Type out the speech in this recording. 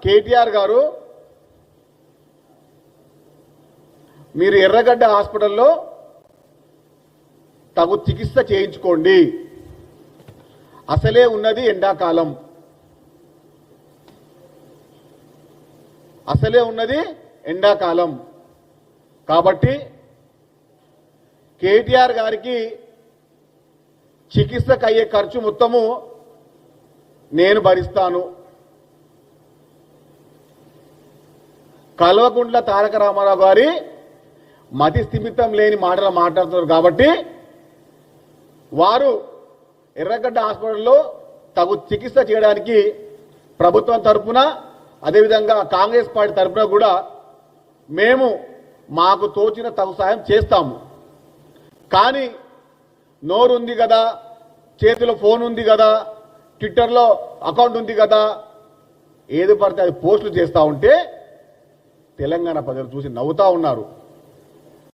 కేటీఆర్ గారు మీరు ఎర్రగడ్డ హాస్పిటల్లో తగు చికిత్స చేయించుకోండి, అసలే ఉన్నది ఎండాకాలం, అసలే ఉన్నది ఎండాకాలం కాబట్టి కేటీఆర్ గారికి చికిత్సకు అయ్యే ఖర్చు మొత్తము నేను భరిస్తాను. కల్వకుంట్ల తారక రామారావు గారి మతి స్థిమితం లేని మాటలు మాట్లాడుతున్నారు కాబట్టి వారు ఎర్రగడ్డ హాస్పిటల్లో తగు చికిత్స చేయడానికి ప్రభుత్వం తరఫున అదేవిధంగా కాంగ్రెస్ పార్టీ తరఫున కూడా మేము మాకు తోచిన తగు సాయం చేస్తాము. కానీ నోరు ఉంది కదా, చేతిలో ఫోన్ ఉంది కదా, ట్విట్టర్లో అకౌంట్ ఉంది కదా, ఏది పడితే అది పోస్టులు చేస్తూ ఉంటే తెలంగాణ ప్రజలు చూసి నవ్వుతా ఉన్నారు.